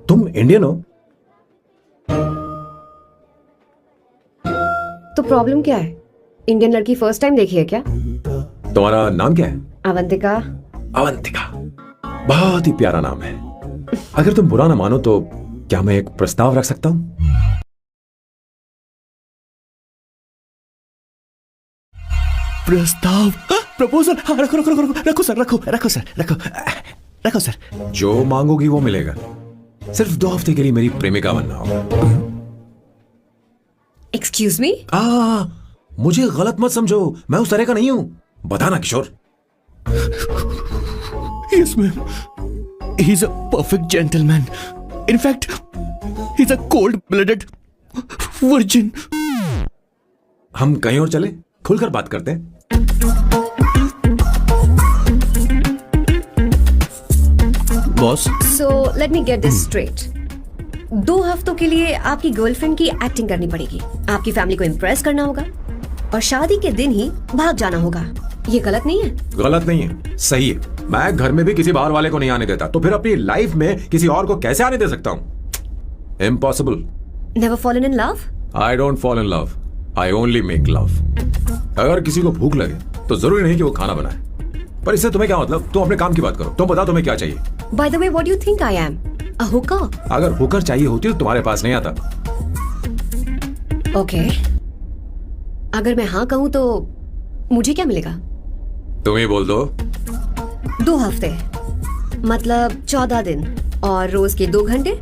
तुम इंडियन हो? तो प्रॉब्लम क्या है? इंडियन लड़की फर्स्ट टाइम देखी है क्या? तुम्हारा नाम क्या है? अवंतिका। अवंतिका, बहुत ही प्यारा नाम है। अगर तुम बुरा ना मानो तो क्या मैं एक प्रस्ताव रख सकता हूं? प्रस्ताव? प्रपोजल? हाँ, रखो रखो रखो रखो रखो सर, रखो सर, रखो सर। जो मांगोगी वो मिलेगा। सिर्फ 2 हफ्ते के लिए मेरी प्रेमिका बनना होगा। Excuse me? मुझे गलत मत समझो, मैं उस तरह का नहीं हूं। बताना Kishore. Yes ma'am, he is a perfect gentleman. In fact he is a cold blooded virgin. हम कहीं और चले, खुलकर बात करते हैं। Boss, so let me get this straight. 2 हफ्तों के लिए आपकी गर्लफ्रेंड की एक्टिंग करनी पड़ेगी, आपकी फैमिली को इम्प्रेस करना होगा और शादी के दिन ही भाग जाना होगा। ये गलत नहीं है? गलत नहीं है, सही है। मैं घर में भी किसी बाहर वाले को नहीं आने देता, तो फिर अपनी लाइफ में किसी और को कैसे आने दे सकता हूँ? Impossible. Never fallen in love? I don't fall in love, I only make love. अगर किसी को भूख लगे तो जरूरी नहीं कि वो खाना बनाए, पर इससे तुम्हें क्या मतलब? तुम अपने काम की बात करो। तुम बता तुम्हें क्या चाहिए? Bye the way, what do you think I am? A Hooker? अगर हुकर चाहिए होती तो तुम्हारे पास नहीं आता। ओके, अगर मैं हाँ कहूँ तो मुझे क्या मिलेगा? तुम ही बोल दो। 2 हफ्ते मतलब 14 दिन और रोज के 2 घंटे।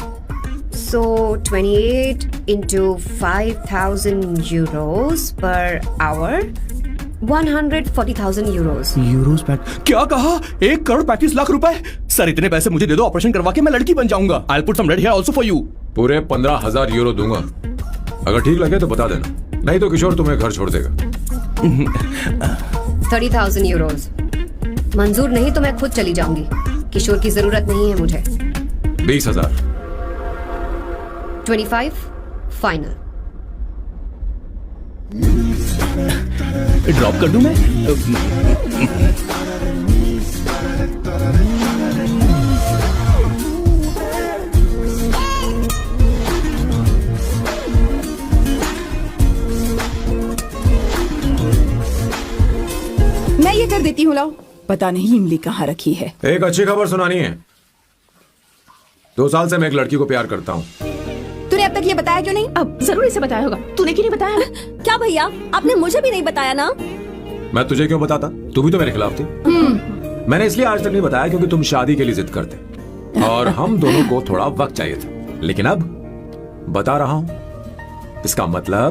सो 28 into 5,000 euros per hour, 140,000 euros. Euros PAT क्या कहा? 1,35,00,000 रुपए? सर इतने पैसे मुझे दे दो, ऑपरेशन करवा के मैं लड़की बन जाऊंगा। I'll put some red hair also for you. पूरे 15,000 यूरो दूंगा। अगर ठीक लगे तो बता देना, नहीं तो किशोर तुम्हें घर छोड़ देगा। 30,000 euros मंजूर नहीं तो मैं खुद चली जाऊंगी। किशोर की जरूरत नहीं है मुझे। 20,000। 25 फाइनल। ड्रॉप कर दूं मैं? मैं ये कर देती हूँ, लाओ। पता नहीं इमली कहाँ रखी है। एक अच्छी खबर सुनानी है। 2 साल से मैं एक लड़की को प्यार करता हूँ। तूने अब तक ये बताया क्यों नहीं? अब जरूर इसे बताया होगा, तूने क्यों नहीं बताया? क्या भैया, आपने मुझे भी नहीं बताया ना? मैं तुझे क्यों बताता? तू भी तो मेरे खिलाफ थी। मैंने इसलिए आज तक नहीं बताया क्योंकि तुम शादी के लिए जिद करते और हम दोनों को थोड़ा वक्त चाहिए था। लेकिन अब बता रहा हूँ। इसका मतलब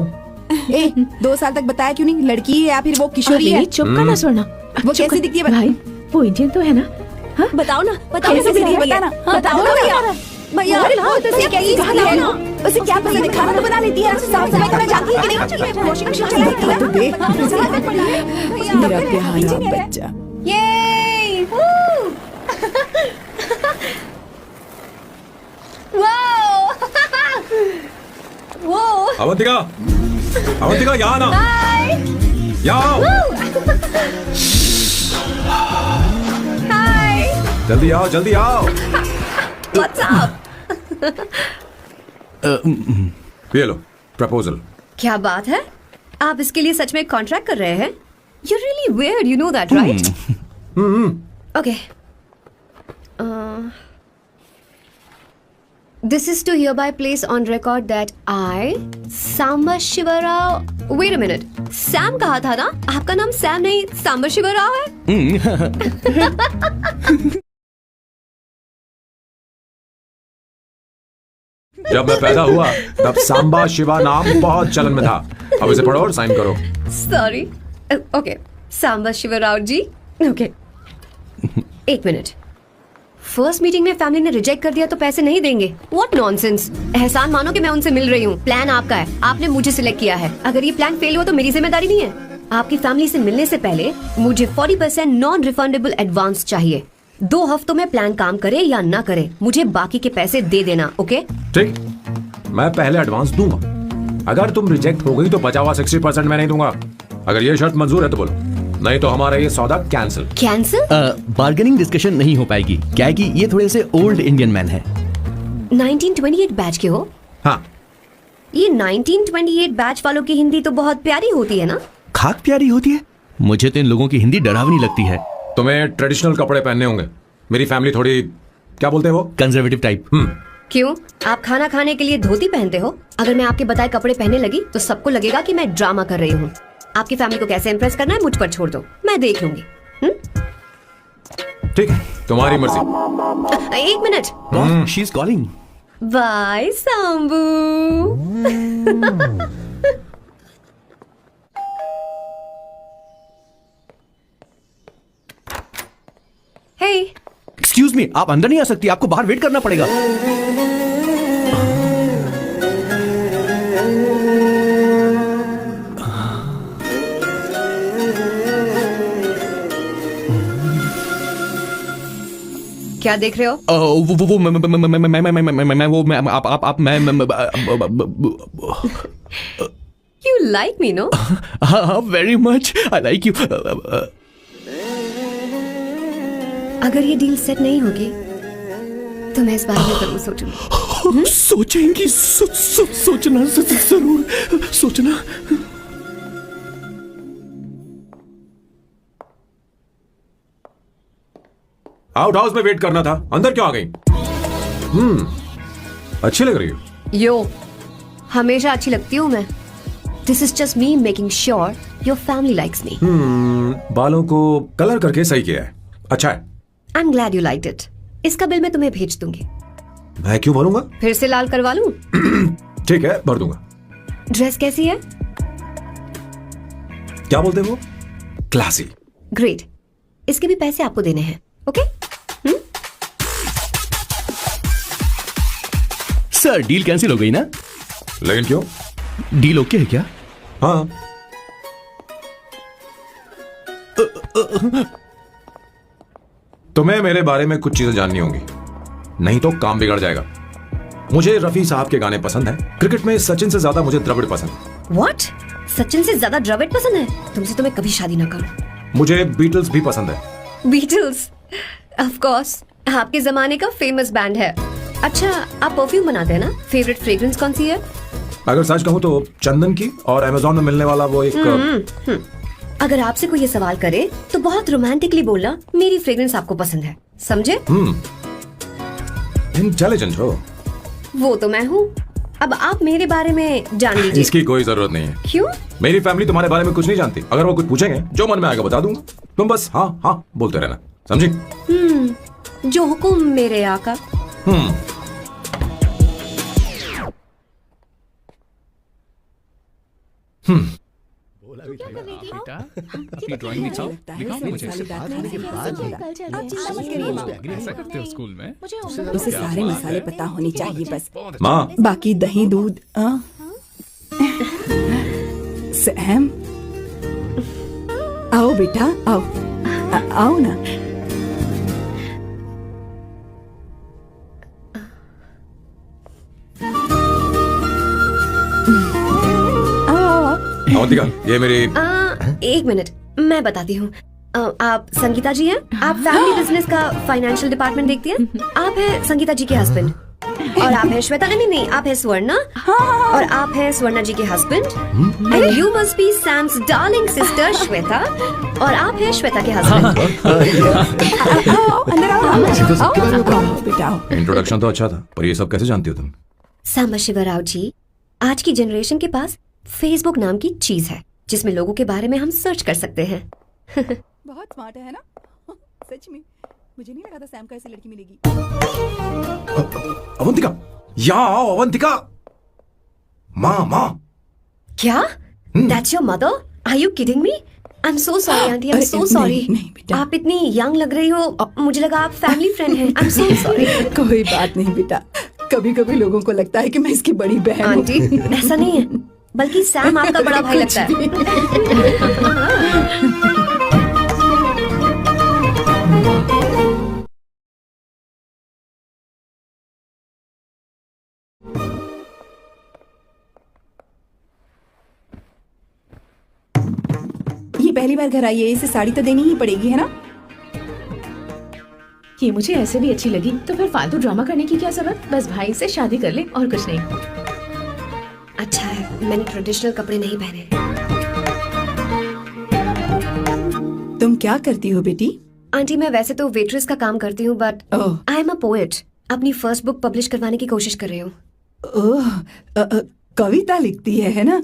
2 साल तक बताया क्यों नहीं? लड़की है या फिर वो किशोरी है? चुप करना सोना। वो कैसी दिखती है? भाई वो इंडियन तो है ना? हाँ? बताओ ना, बताओ कैसी दिखती है? बताना। बताओ ना भैया। भैया उसे क्या पसंद है? उसे क्या पसंद है? खाना तो बना लेती है, साफ सफाई करना जानती है कि नहीं? वॉशिंग मशीन चलाती है? तो देख मेरा प्यारा बच्चा। ये वो अवंतिका, अवंतिका यहाँ ना, यहाँ आओ। जल्दी आओ, जल्दी आओ। What's up? ये लो प्रपोजल। क्या बात है? आप इसके लिए सच में कॉन्ट्रैक्ट कर रहे हैं? You're really weird, you know that, right? Okay. This is to hereby place on record that I, Samba Shiva Rao. Wait a minute. Sam कहा था ना? आपका नाम सैम नहीं सांबा शिवा राव है? जब मैं पैदा हुआ तब सांबा शिवा नाम बहुत चलन में था। अब इसे पढ़ो और साइन करो। Sorry. Okay. Samba Shiva Rao ji. Okay. 1 minute. First meeting में फैमिली ने रिजेक्ट कर दिया तो पैसे नहीं देंगे? What nonsense. एहसान मानो कि मैं उनसे मिल रही हूँ। प्लान आपका है, आपने मुझे सिलेक्ट किया है। अगर ये प्लान फेल हुआ तो मेरी जिम्मेदारी नहीं है। आपकी फैमिली से मिलने से पहले मुझे 40% नॉन रिफंडेबल एडवांस चाहिए। 2 हफ्तों में प्लान काम करे या ना करे, मुझे बाकी के पैसे दे देना। ओके? ठीक, मैं पहले एडवांस दूंगा। अगर तुम रिजेक्ट हो गई तो बचा हुआ 60% मैं नहीं दूंगा। अगर ये शर्त मंजूर है तो बोलो, नहीं तो हमारा ये सौदा कैंसिल। कैंसिल? बार्गेनिंग डिस्कशन नहीं हो पाएगी। क्या है कि ये थोड़े से ओल्ड इंडियन मैन है। 1928 बैच के हो? हाँ। ये 1928 बैच वालों की हिंदी तो बहुत प्यारी होती है ना? खाक प्यारी होती है? मुझे तो इन लोगों की हिंदी डरावनी लगती है। तुम्हें ट्रेडिशनल कपड़े पहनने होंगे। मेरी फैमिली थोड़ी, क्या बोलते हैं वो, कंजर्वेटिव टाइप। क्यों? आप खाना खाने के लिए धोती पहनते हो? अगर मैं आपके बताए कपड़े पहनने लगी तो सबको लगेगा कि मैं ड्रामा कर रही हूँ। आपकी फैमिली को कैसे इम्प्रेस करना है मुझ पर छोड़ दो, मैं देख लूंगी। ठीक है, तुम्हारी मर्जी। 1 minute. She is calling. Bye Sambu. Hey, excuse me, आप अंदर नहीं आ सकती, आपको बाहर वेट करना पड़ेगा। क्या देख रहे हो? वो You like me, no? हाँ, very much. I like you. अगर ये डील सेट नहीं होगी तो मैं इस बारे में जरूर सोचूंगी। सोचेंगी, सोचना जरूर सोचना। आउट हाउस में वेट करना था, अंदर क्यों आ गई? अच्छी लग रही हो। यो, हमेशा अच्छी लगती हूँ मैं। This is just me making sure your family likes me. बालों को कलर करके सही किया है, अच्छा है। I am glad you liked it. इसका बिल मैं तुम्हें भेज दूंगी। मैं क्यों भरूंगा? फिर से लाल करवा लूं? ठीक है, भर दूंगा। ड्रेस कैसी है? क्या बोलते हो? क्लासी। ग्रेट। इसके भी पैसे आपको देने हैं, ओके? सर, डील कैंसिल हो गई ना? लेकिन क्यों? डील ओके है क्या? हाँ। तुम्हें मेरे बारे में कुछ चीजें जाननी होंगी, नहीं तो काम बिगड़ जाएगा। मुझे रफी साहब के गाने पसंद हैं। क्रिकेट में सचिन से ज्यादा मुझे द्रविड़ पसंद है। व्हाट? सचिन से ज्यादा द्रविड़ पसंद है? तुमसे तो मैं कभी शादी ना करूं। मुझे बीटल्स भी पसंद है। बीटल्स? ऑफ कोर्स, आपके जमाने का फेमस बैंड है। अच्छा, आप परफ्यूम बनाते हैं ना? फेवरेट फ्रेग्रेंस कौन सी है? अगर सच कहूं तो चंदन की, और अमेज़न में मिलने वाला वो एक अगर आपसे कोई ये सवाल करे तो बहुत रोमांटिकली बोलना मेरी फ्रेग्रेंस आपको पसंद है, समझे? इंटेलिजेंट हो। वो तो मैं हूँ। अब आप मेरे बारे में जान लीजिए। इसकी कोई जरूरत नहीं है। क्यों? मेरी फैमिली तुम्हारे बारे में कुछ नहीं जानती। अगर वो कुछ पूछेंगे, जो मन में आएगा बता दूंगा। तुम बस हाँ हाँ बोलते रहना, समझी? जो हुकुम मेरे आका। बेटा, अपनी ड्राइंग दिखाओ, दिखाओ मुझे। ऐसा करते हो स्कूल में? उसे सारे मसाले पता होने चाहिए बस। माँ, बाकी दही दूध। सैम, आओ बेटा, आओ। आओ ना। अवंतिका, ये मेरी। एक मिनट, मैं बताती हूँ। आप संगीता जी हैं? आप फैमिली बिजनेस का फाइनेंशियल डिपार्टमेंट देखती हैं? आप हैं संगीता जी के हस्बैंड। और आप हैं श्वेता। नहीं, आप हैं स्वर्णा। और आप हैं स्वर्णा जी के husband. And you must be Sam's darling sister Shweta. और आप हैं श्वेता के हस्बैंड। अंदर आओ बेटा। इंट्रोडक्शन तो अच्छा था, पर ये सब कैसे जानती हो तुम? सांबा शिवराव जी, आज की जनरेशन के पास फेसबुक नाम की चीज है जिसमें लोगों के बारे में हम सर्च कर सकते हैं। बहुत स्मार्ट है ना? सच में मुझे नहीं लगा था सैम को ऐसी लड़की मिलेगी। अवंतिका, यहाँ आओ अवंतिका। माँ। क्या? That's your mother? Are you kidding me? I'm so sorry, auntie. I'm so sorry. नहीं बेटा। आप इतनी यंग लग रही हो। मुझे लगा आप फैमिली फ्रेंड हैं। I'm so sorry. कोई बात नहीं बेटा। कभी कभी लोगों को लगता है कि मैं इसकी बड़ी बहन हूँ। आंटी, ऐसा नहीं है, बल्कि सैम आपका बड़ा भाई लगता है। ये पहली बार घर आई है, इसे साड़ी तो देनी ही पड़ेगी, है ना? ये मुझे ऐसे भी अच्छी लगी, तो फिर फालतू ड्रामा करने की क्या जरूरत? बस भाई से शादी कर ले और कुछ नहीं। अच्छा है, मैंने ट्रेडिशनल कपड़े नहीं पहने। तुम क्या करती हो बेटी? आंटी, मैं वैसे तो वेट्रेस का काम करती हूँ, but I am a poet. अपनी फर्स्ट बुक पब्लिश करवाने की कोशिश कर रही हूँ। कविता लिखती है ना?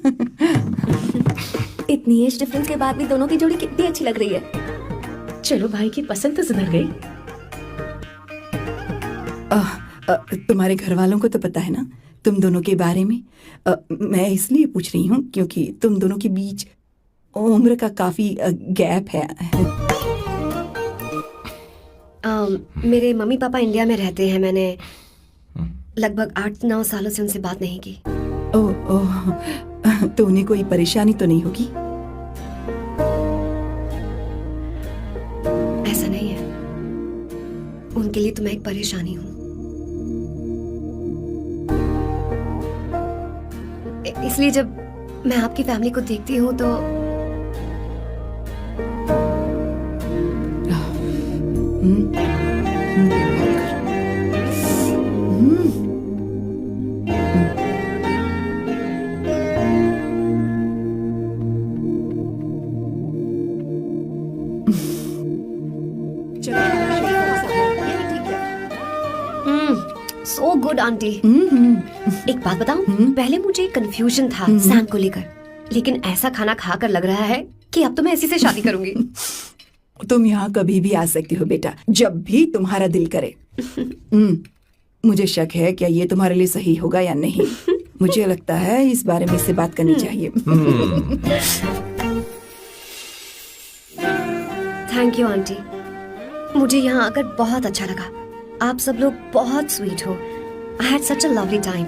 इतनी एज डिफरेंस के बाद भी दोनों की जोड़ी कितनी अच्छी लग रही है। चलो, भाई की पसंद तो सुधर गई। तुम्हारे घर वालों को तो पता है ना तुम दोनों के बारे में? मैं इसलिए पूछ रही हूँ क्योंकि तुम दोनों के बीच उम्र का काफी गैप है। मेरे मम्मी पापा इंडिया में रहते हैं। मैंने लगभग 8-9 सालों से उनसे बात नहीं की। ओह, तो उन्हें कोई परेशानी तो नहीं होगी? ऐसा नहीं है। उनके लिए तो मैं एक परेशानी हूँ। इसलिए जब मैं आपकी फैमिली को देखती हूँ तो सो गुड आंटी। एक बात बताऊं, पहले मुझे कंफ्यूजन था सैम को लेकर, लेकिन ऐसा खाना खाकर लग रहा है कि अब तो मैं इसी से शादी करूंगी। तुम यहाँ कभी भी आ सकती हो बेटा, जब भी तुम्हारा दिल करे। मुझे शक है क्या ये तुम्हारे लिए सही होगा या नहीं। मुझे लगता है इस बारे में इससे बात करनी चाहिए। थैंक यू आंटी, मुझे यहाँ आकर बहुत अच्छा लगा। आप सब लोग बहुत स्वीट हो। I had such a lovely time.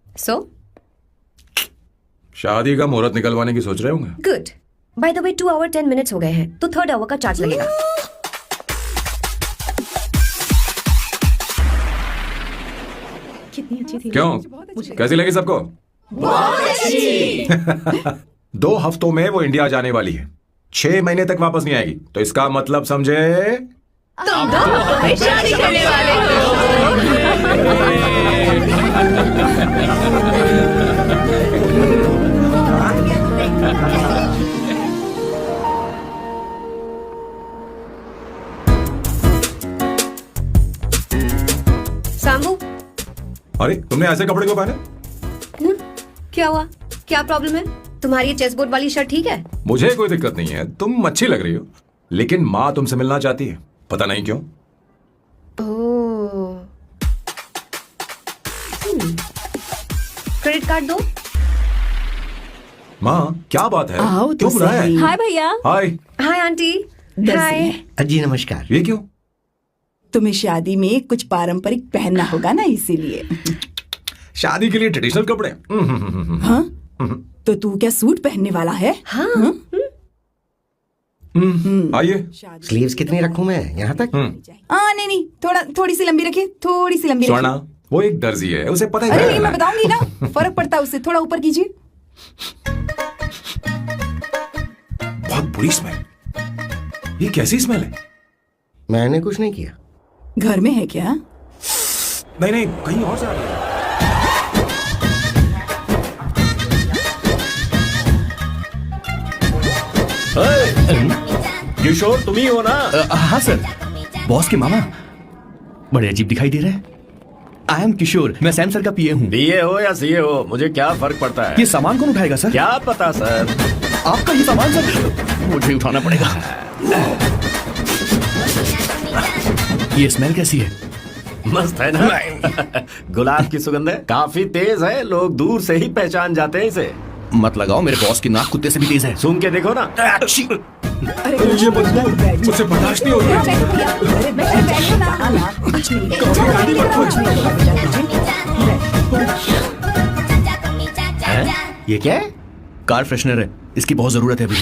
So शादी का मुहूर्त निकलवाने की सोच रहे होंगे। Good. By the way 2 hour 10 minutes हो गए हैं, तो 3rd आवर का चार्ज लगेगा। कितनी अच्छी थी। क्यों, कैसी लगी सबको? बहुत अच्छी। 2 हफ्तों में वो इंडिया जाने वाली है, 6 महीने तक वापस नहीं आएगी। तो इसका मतलब समझे तुम तो शादी करने वाले सांबू, अरे तुमने ऐसे कपड़े क्यों पहने? क्या हुआ? क्या प्रॉब्लम है? तुम्हारी चेस्ट बोर्ड वाली शर्ट ठीक है? मुझे कोई दिक्कत नहीं है, तुम अच्छी लग रही हो, लेकिन माँ तुमसे मिलना चाहती है, पता नहीं क्यों। ओह, क्रेडिट कार्ड दो। माँ क्या बात है? आओ तो क्यों बुलाया है? सही। हाय भैया। हाय। Hi aunty. हाय। जी नमस्कार। ये क्यों? तुम्हें शादी में कुछ पारंपरिक पहनना होगा ना, इसीलिए। शादी के लिए ट्रेडिशनल कपड़े? हाँ? तो तू क्या सूट पहनने वाला है? हाँ। आइए। स्लीव्स कितनी रखूं मैं, यहाँ तक? नहीं, थोड़ी सी लंबी रखिए, थोड़ी सी लंबी स्वर्णा, रखिए। वो एक दर्जी है, उसे पता अरे है। नहीं, मैं बताऊंगी ना, फर्क पड़ता है उससे। थोड़ा ऊपर कीजिए। बहुत बुरी स्मेल। ये कैसी स्मेल है? मैंने कुछ नहीं किया। घर में है क्या? नहीं, कहीं और से आ रही है। किशोर तुम ही हो ना? हाँ सर, बॉस के मामा। बड़े अजीब दिखाई दे रहे हैं। आई एम किशोर, मैं सैम सर का पीए हूँ। बीए हो या सीए हो, मुझे क्या फर्क पड़ता है? ये सामान कौन उठाएगा सर? क्या पता सर। आपका ये सामान सर मुझे उठाना पड़ेगा। ये स्मेल कैसी है? मस्त है ना? गुलाब की सुगंध है, काफी तेज है, लोग दूर से ही पहचान जाते हैं इसे। मत लगाओ, मेरे बॉस की नाक कुत्ते से भी तेज है। सूंघ के देखो ना। अरे मुझे बर्दाश्त नहीं हो ये क्या है? कार फ्रेशनर है, इसकी बहुत जरूरत है अभी।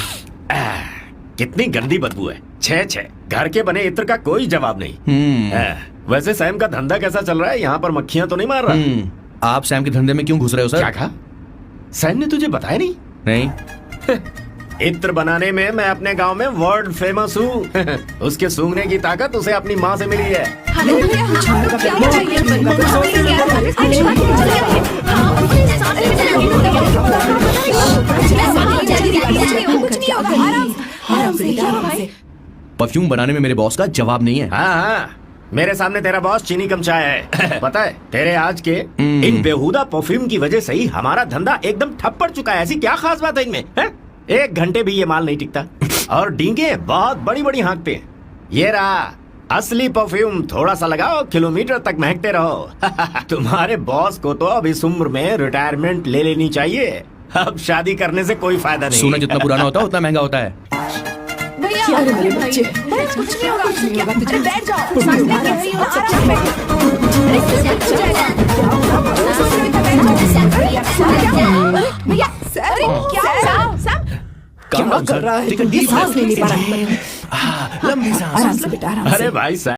कितनी गंदी बदबू है। छे घर के बने इत्र का कोई जवाब नहीं। वैसे सैम का धंधा कैसा चल रहा है? यहाँ पर मक्खियां तो नहीं मार रहा? आप सैम के धंधे में क्यों घुस रहे हो सर? क्या कहा? सैम ने तुझे बताया नहीं? नहीं। इत्र बनाने में मैं अपने गांव में वर्ल्ड फेमस हूँ। उसके सूंघने की ताकत उसे अपनी माँ से मिली है। परफ्यूम बनाने में मेरे बॉस का जवाब नहीं है। हाँ, मेरे सामने तेरा बॉस चीनी कम चाय है। पता है, तेरे आज के इन बेहुदा परफ्यूम की वजह से ही हमारा धंधा एकदम ठप पड़ चुका है। ऐसी क्या खास बात है इनमें? 1 घंटे भी ये माल नहीं टिकता और डींगे बहुत बड़ी बड़ी हाँकते हैं। ये रहा असली परफ्यूम, थोड़ा सा लगाओ, किलोमीटर तक महकते रहो। तुम्हारे बॉस को तो अब इस उम्र में रिटायरमेंट ले लेनी चाहिए। अब शादी करने से कोई फायदा नहीं। सोना जितना पुराना होता है उतना महंगा होता है। क्या रे मेरे बच्चे? कुछ नहीं होगा तुझे। बैठ जाओ। Calm क्या down, कर sir. रहा है Take a तू? deep सांस breath. नहीं ले पा रहा है। लंबी सांस. आराम से बेटा, आराम से। अरे भाई